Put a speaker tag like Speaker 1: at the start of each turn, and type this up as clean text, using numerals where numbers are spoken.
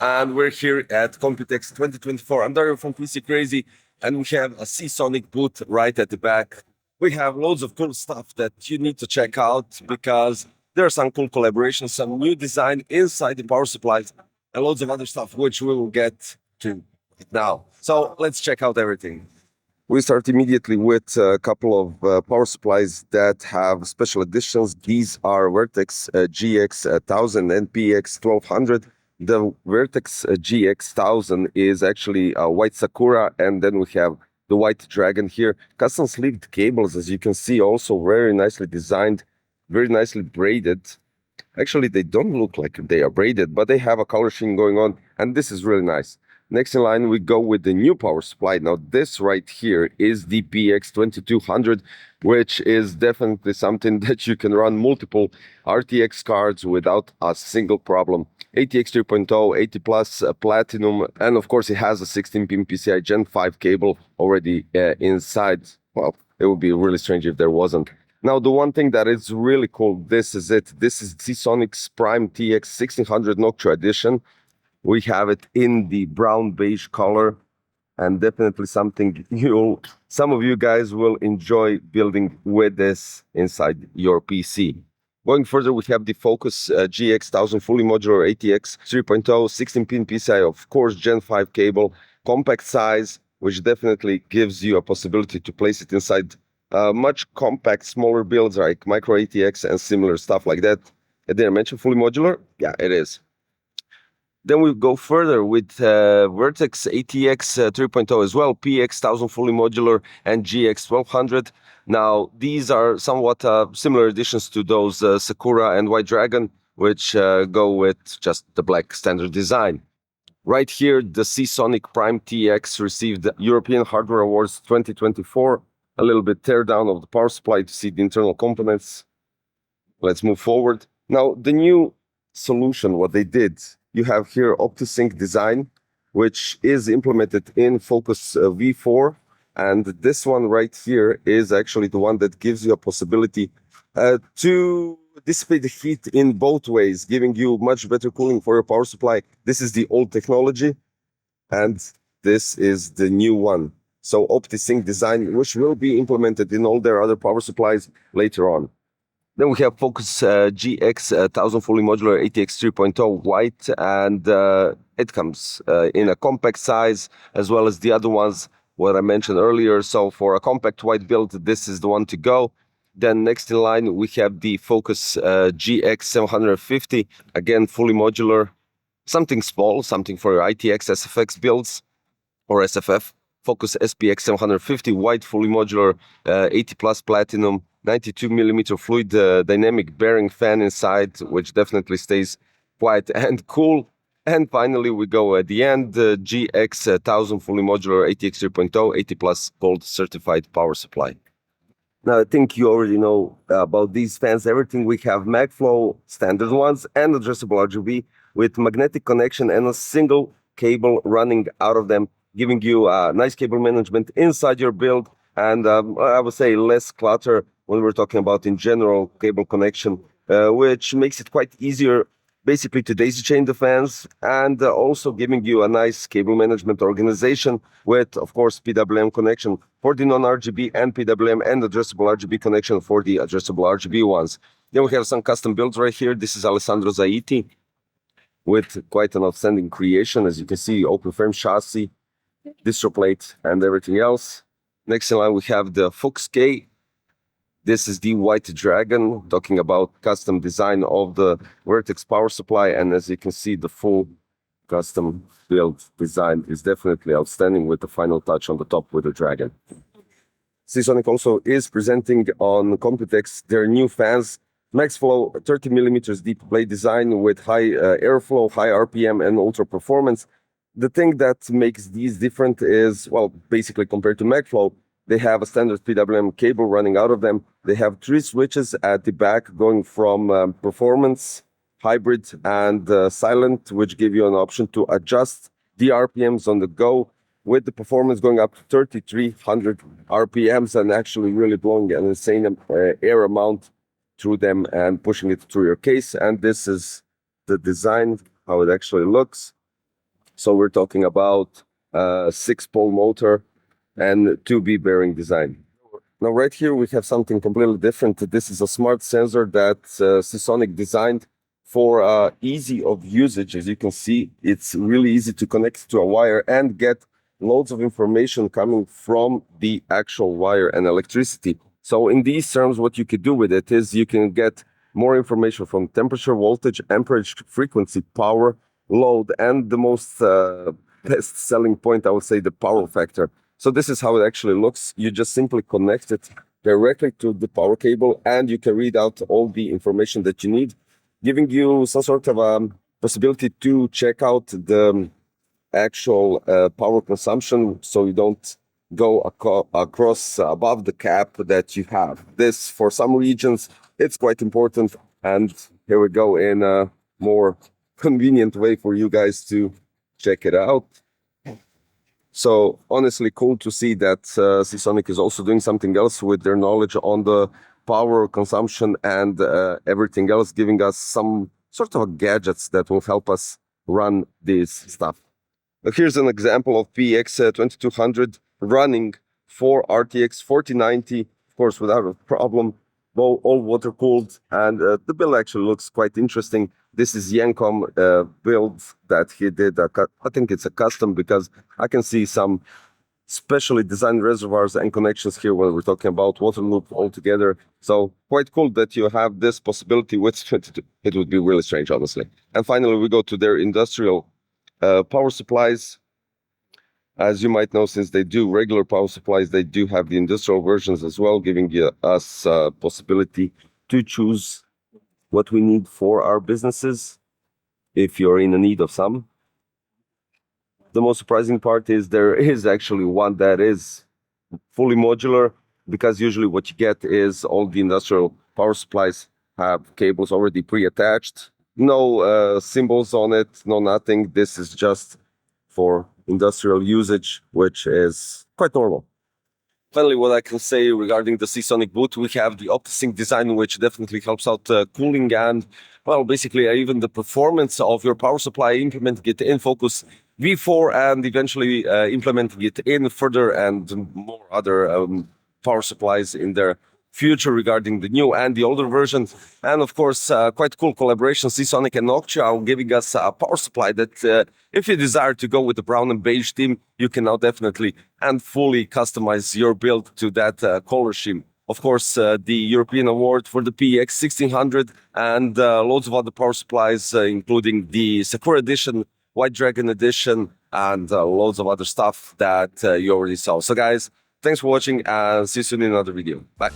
Speaker 1: and we're here at Computex 2024. I'm Dario from PC Crazy, and we have a Seasonic booth right at the back. We have loads of cool stuff that you need to check out because there are some cool collaborations, some new design inside the power supplies, and loads of other stuff which we will get to now. So let's check out everything. We start immediately with a couple of power supplies that have special editions. These are Vertex GX 1000 and PX 1200. The Vertex GX 1000 is actually a white Sakura, and then we have the white Dragon here. Custom sleeved cables, as you can see, also very nicely designed, very nicely braided. Actually, they don't look like they are braided, but they have a color scheme going on, and this is really nice. Next in line, we go with the new power supply. Now, this right here is the PX 2200, which is definitely something that you can run multiple RTX cards without a single problem. ATX 3.0, 80 plus platinum, and of course, it has a 16-pin PCI Gen 5 cable already inside. Well, it would be really strange if there wasn't. Now, the one thing that is really cool, this is it. This is Seasonic's Prime TX 1600 Noctua Edition. We have it in the brown beige color, and definitely something some of you guys will enjoy building with this inside your PC. Going further, we have the Focus GX 1000 fully modular ATX 3.0, 16-pin PCI, of course, Gen 5 cable, compact size, which definitely gives you a possibility to place it inside much compact, smaller builds like micro ATX and similar stuff like that. Did I mention fully modular? Yeah, it is. Then we go further with Vertex ATX 3.0 as well, PX 1000 fully modular and GX 1200. Now, these are somewhat similar additions to those Sakura and White Dragon, which go with just the black standard design. Right here, the Seasonic Prime TX received the European Hardware Awards 2024. A little bit tear down of the power supply to see the internal components. Let's move forward. Now, the new solution, what they did, you have here Optic Sync design, which is implemented in Focus V4. And this one right here is actually the one that gives you a possibility to dissipate the heat in both ways, giving you much better cooling for your power supply. This is the old technology, and this is the new one. So Optic Sync design, which will be implemented in all their other power supplies later on. Then we have Focus GX 1000 fully modular ATX 3.0 white, and it comes in a compact size as well as the other ones, what I mentioned earlier. So for a compact white build, this is the one to go. Then next in line, we have the Focus GX 750, again, fully modular, something small, something for your ITX SFX builds or SFF. Focus SPX 750 white fully modular 80 plus platinum 92 millimeter fluid dynamic bearing fan inside, which definitely stays quiet and cool. And finally, we go at the end, the GX 1000 fully modular ATX 3.0 80 plus gold certified power supply. Now, I think you already know about these fans. Everything we have MAXFlow standard ones and adjustable RGB with magnetic connection and a single cable running out of them, giving you nice cable management inside your build, and I would say less clutter when we're talking about in general cable connection, which makes it quite easier basically to daisy chain the fans, and also giving you a nice cable management organization with, of course, PWM connection for the non-RGB and PWM and adjustable RGB connection for the adjustable RGB ones. Then we have some custom builds right here. This is Alessandro Zaiti with quite an outstanding creation. As you can see, open frame chassis, distro plate, and everything else. Next in line, we have the Fox K. This is the White Dragon, talking about custom design of the Vertex power supply. And as you can see, the full custom build design is definitely outstanding with the final touch on the top with the Dragon. Seasonic also is presenting on Computex their new fans, MAXFlow 30 millimeters deep blade design with high airflow, high RPM, and ultra performance. The thing that makes these different is, well, basically compared to MAXFlow, they have a standard PWM cable running out of them. They have 3 switches at the back going from performance, hybrid, and silent, which give you an option to adjust the RPMs on the go, with the performance going up to 3,300 RPMs and actually really blowing an insane air amount through them and pushing it through your case. And this is the design, how it actually looks. So we're talking about a 6-pole motor and 2B bearing design. Now right here we have something completely different. This is a smart sensor that Seasonic designed for easy of usage. As you can see, it's really easy to connect to a wire and get loads of information coming from the actual wire and electricity. So in these terms, what you could do with it is you can get more information from temperature, voltage, amperage, frequency, power, load, and the most best selling point, I would say, the power factor. So this is how it actually looks. You just simply connect it directly to the power cable and you can read out all the information that you need, giving you some sort of possibility to check out the actual power consumption so you don't go across above the cap that you have. This, for some regions, it's quite important. And here we go in a more convenient way for you guys to check it out. So honestly, cool to see that Seasonic is also doing something else with their knowledge on the power consumption and everything else, giving us some sort of gadgets that will help us run this stuff. Now here's an example of PX 2200 running for RTX 4090, of course, without a problem, all water cooled, and the build actually looks quite interesting. This is Yancom build that he did. I think it's a custom because I can see some specially designed reservoirs and connections here when we're talking about water loop altogether. So quite cool that you have this possibility with 22. It would be really strange, honestly. And finally, we go to their industrial power supplies. As you might know, since they do regular power supplies, they do have the industrial versions as well, giving us a possibility to choose what we need for our businesses if you're in need of some. The most surprising part is there is actually one that is fully modular, because usually what you get is all the industrial power supplies have cables already pre-attached. No symbols on it, no nothing. This is just for industrial usage, which is quite normal. Finally, what I can say regarding the Seasonic boot, we have the Optic Sync design, which definitely helps out cooling and, well, basically even the performance of your power supply, implementing it in Focus V4 and eventually implementing it in further and more other power supplies in their future regarding the new and the older versions. And of course, quite cool collaboration, Seasonic and Noctua, giving us a power supply that if you desire to go with the brown and beige theme, you can now definitely and fully customize your build to that color scheme. Of course, the European award for the PX 1600 and loads of other power supplies, including the Sakura edition, White Dragon edition, and loads of other stuff that you already saw. So guys, thanks for watching and see you soon in another video. Bye.